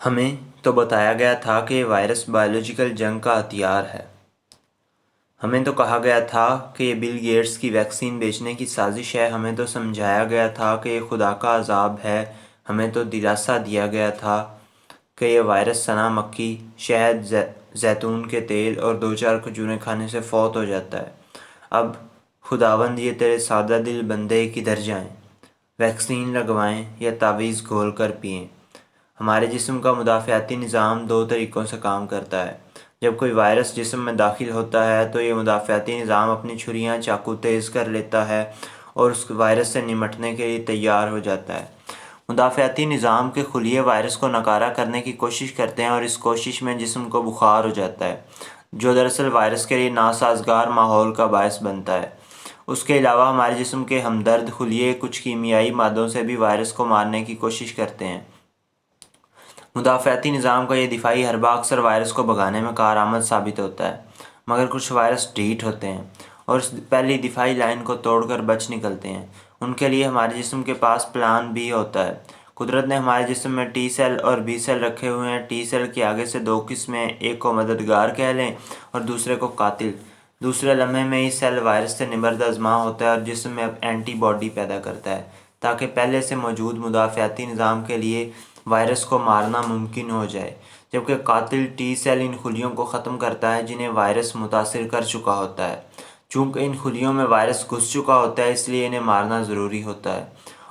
ہمیں تو بتایا گیا تھا کہ یہ وائرس بائیولوجیکل جنگ کا ہتھیار ہے۔ ہمیں تو کہا گیا تھا کہ یہ بل گیٹس کی ویکسین بیچنے کی سازش ہے۔ ہمیں تو سمجھایا گیا تھا کہ یہ خدا کا عذاب ہے۔ ہمیں تو دلاسا دیا گیا تھا کہ یہ وائرس سنا مکھی، شہد، زیتون کے تیل اور 2-4 کھجوریں کھانے سے فوت ہو جاتا ہے۔ اب خداوند یہ تیرے سادہ دل بندے کدھر جائیں؟ ویکسین لگوائیں یا تعویذ گھول کر پئیں؟ ہمارے جسم کا مدافعتی نظام 2 طریقوں سے کام کرتا ہے۔ جب کوئی وائرس جسم میں داخل ہوتا ہے تو یہ مدافعتی نظام اپنی چھریاں چاقو تیز کر لیتا ہے اور اس وائرس سے نمٹنے کے لیے تیار ہو جاتا ہے۔ مدافعتی نظام کے خلیے وائرس کو ناکارہ کرنے کی کوشش کرتے ہیں اور اس کوشش میں جسم کو بخار ہو جاتا ہے، جو دراصل وائرس کے لیے ناسازگار ماحول کا باعث بنتا ہے۔ اس کے علاوہ ہمارے جسم کے ہمدرد خلیے کچھ کیمیائی مادوں سے بھی وائرس کو مارنے کی کوشش کرتے ہیں۔ مدافعتی نظام کا یہ دفاعی حربہ اکثر وائرس کو بھگانے میں کارآمد ثابت ہوتا ہے، مگر کچھ وائرس ڈھیٹ ہوتے ہیں اور اس پہلی دفاعی لائن کو توڑ کر بچ نکلتے ہیں۔ ان کے لیے ہمارے جسم کے پاس پلان بی ہوتا ہے۔ قدرت نے ہمارے جسم میں ٹی سیل اور بی سیل رکھے ہوئے ہیں۔ ٹی سیل کے آگے سے 2 قسمیں، ایک کو مددگار کہہ لیں اور دوسرے کو قاتل۔ دوسرے لمحے میں یہ سیل وائرس سے نبرد آزما ہوتا ہے اور جسم میں اینٹی باڈی پیدا کرتا ہے تاکہ پہلے سے موجود مدافعتی نظام کے لیے وائرس کو مارنا ممکن ہو جائے، جبکہ قاتل ٹی سیل ان خلیوں کو ختم کرتا ہے جنہیں وائرس متاثر کر چکا ہوتا ہے۔ چونکہ ان خلیوں میں وائرس گھس چکا ہوتا ہے، اس لیے انہیں مارنا ضروری ہوتا ہے،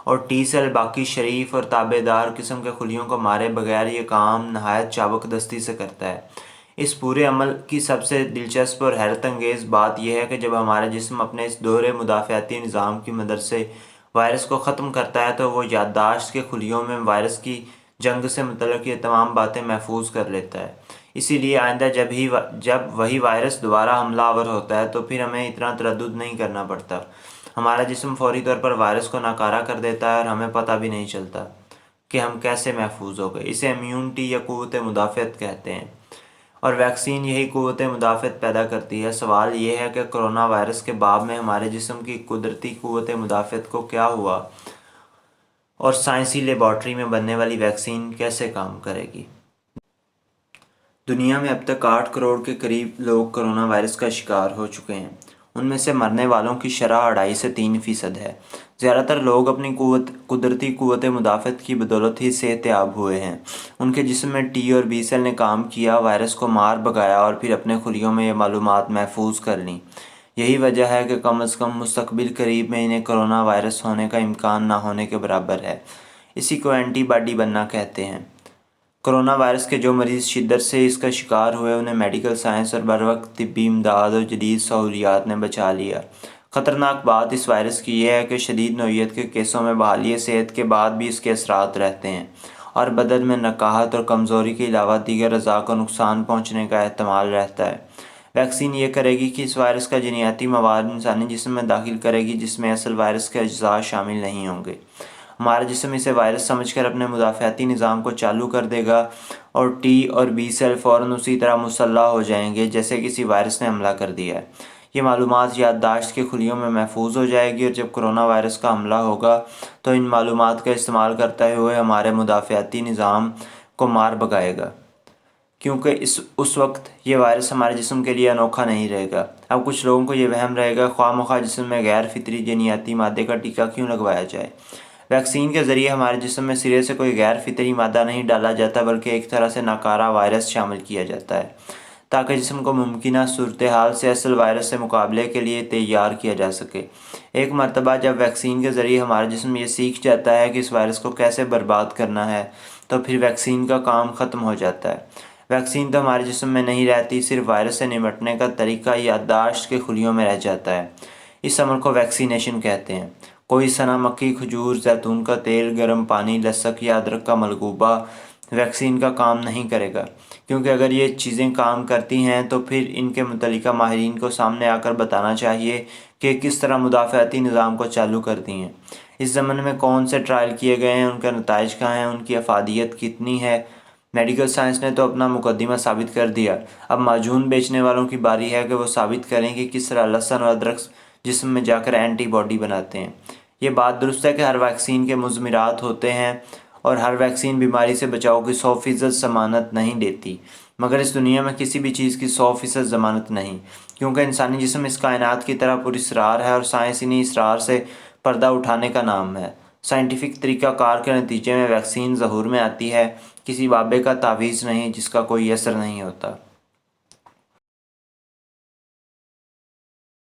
اور ٹی سیل باقی شریف اور تابع دار قسم کے خلیوں کو مارے بغیر یہ کام نہایت چابک دستی سے کرتا ہے۔ اس پورے عمل کی سب سے دلچسپ اور حیرت انگیز بات یہ ہے کہ جب ہمارا جسم اپنے اس دوہرے مدافعتی نظام کی مدد سے وائرس کو ختم کرتا ہے تو وہ یادداشت کے خلیوں میں وائرس کی جنگ سے متعلق یہ تمام باتیں محفوظ کر لیتا ہے۔ اسی لیے آئندہ جب وہی وائرس دوبارہ حملہ آور ہوتا ہے تو پھر ہمیں اتنا تردد نہیں کرنا پڑتا۔ ہمارا جسم فوری طور پر وائرس کو ناکارہ کر دیتا ہے اور ہمیں پتہ بھی نہیں چلتا کہ ہم کیسے محفوظ ہو گئے۔ اسے امیونٹی یا قوت مدافعت کہتے ہیں، اور ویکسین یہی قوت مدافعت پیدا کرتی ہے۔ سوال یہ ہے کہ کرونا وائرس کے باب میں ہمارے جسم کی قدرتی قوت مدافعت کو کیا ہوا اور سائنسی لیبارٹری میں بننے والی ویکسین کیسے کام کرے گی؟ دنیا میں اب تک 8 کروڑ کے قریب لوگ کرونا وائرس کا شکار ہو چکے ہیں۔ ان میں سے مرنے والوں کی شرح 2.5 سے 3% ہے۔ زیادہ تر لوگ اپنی قدرتی قوت مدافعت کی بدولت ہی صحت یاب ہوئے ہیں۔ ان کے جسم میں ٹی اور بی سیل نے کام کیا، وائرس کو مار بھگایا اور پھر اپنے خلیوں میں یہ معلومات محفوظ کر لیں۔ یہی وجہ ہے کہ کم از کم مستقبل قریب میں انہیں کرونا وائرس ہونے کا امکان نہ ہونے کے برابر ہے۔ اسی کو اینٹی باڈی بننا کہتے ہیں۔ کرونا وائرس کے جو مریض شدت سے اس کا شکار ہوئے انہیں میڈیکل سائنس اور بروقت طبی امداد اور جدید سہولیات نے بچا لیا۔ خطرناک بات اس وائرس کی یہ ہے کہ شدید نوعیت کے کیسوں میں بحالی صحت کے بعد بھی اس کے اثرات رہتے ہیں اور بدن میں نقاہت اور کمزوری کے علاوہ دیگر اعضاء کو نقصان پہنچنے کا احتمال رہتا ہے۔ ویکسین یہ کرے گی کہ اس وائرس کا جینیاتی مواد انسانی جسم میں داخل کرے گی جس میں اصل وائرس کے اجزاء شامل نہیں ہوں گے۔ ہمارا جسم اسے وائرس سمجھ کر اپنے مدافعتی نظام کو چالو کر دے گا اور ٹی اور بی سیل فوراً اسی طرح مسلح ہو جائیں گے جیسے کسی وائرس نے حملہ کر دیا ہے۔ یہ معلومات یادداشت کے خلیوں میں محفوظ ہو جائے گی اور جب کرونا وائرس کا حملہ ہوگا تو ان معلومات کا استعمال کرتے ہوئے ہمارے مدافعتی نظام کو مار بھگائے گا، کیونکہ اس وقت یہ وائرس ہمارے جسم کے لیے انوکھا نہیں رہے گا۔ اب کچھ لوگوں کو یہ وہم رہے گا خواہ مخواہ جسم میں غیر فطری جینیاتی مادے کا ٹیکہ کیوں لگوایا جائے۔ ویکسین کے ذریعے ہمارے جسم میں سرے سے کوئی غیر فطری مادہ نہیں ڈالا جاتا بلکہ ایک طرح سے ناکارہ وائرس شامل کیا جاتا ہے تاکہ جسم کو ممکنہ صورتحال سے اصل وائرس سے مقابلے کے لیے تیار کیا جا سکے۔ ایک مرتبہ جب ویکسین کے ذریعے ہمارا جسم یہ سیکھ جاتا ہے کہ اس وائرس کو کیسے برباد کرنا ہے تو پھر ویکسین کا کام ختم ہو جاتا ہے۔ ویکسین تو ہمارے جسم میں نہیں رہتی، صرف وائرس سے نمٹنے کا طریقہ یادداشت کے خلیوں میں رہ جاتا ہے۔ اس عمل کو ویکسینیشن کہتے ہیں۔ کوئی سنا مکھی، کھجور، زیتون کا تیل، گرم پانی، لسک یا ادرک کا ملغوبہ ویکسین کا کام نہیں کرے گا، کیونکہ اگر یہ چیزیں کام کرتی ہیں تو پھر ان کے متعلقہ ماہرین کو سامنے آ کر بتانا چاہیے کہ کس طرح مدافعتی نظام کو چالو کرتی ہیں۔ اس ضمن میں کون سے ٹرائل کیے گئے ہیں، ان کے نتائج کیا ہیں، ان کی افادیت کتنی ہے۔ میڈیکل سائنس نے تو اپنا مقدمہ ثابت کر دیا، اب معجون بیچنے والوں کی باری ہے کہ وہ ثابت کریں کہ کس طرح لہسن اور ادرک جسم میں جا کر اینٹی باڈی بناتے ہیں۔ یہ بات درست ہے کہ ہر ویکسین کے مضمرات ہوتے ہیں اور ہر ویکسین بیماری سے بچاؤ کی 100% ضمانت نہیں دیتی، مگر اس دنیا میں کسی بھی چیز کی 100% ضمانت نہیں، کیونکہ انسانی جسم اس کائنات کی طرح پراسرار ہے اور سائنس انہی اسرار سے پردہ اٹھانے کا نام ہے۔ سائنٹیفک طریقہ کار کے نتیجے میں ویکسین ظہور میں آتی ہے، کسی بابے کا تعویذ نہیں جس کا کوئی اثر نہیں ہوتا۔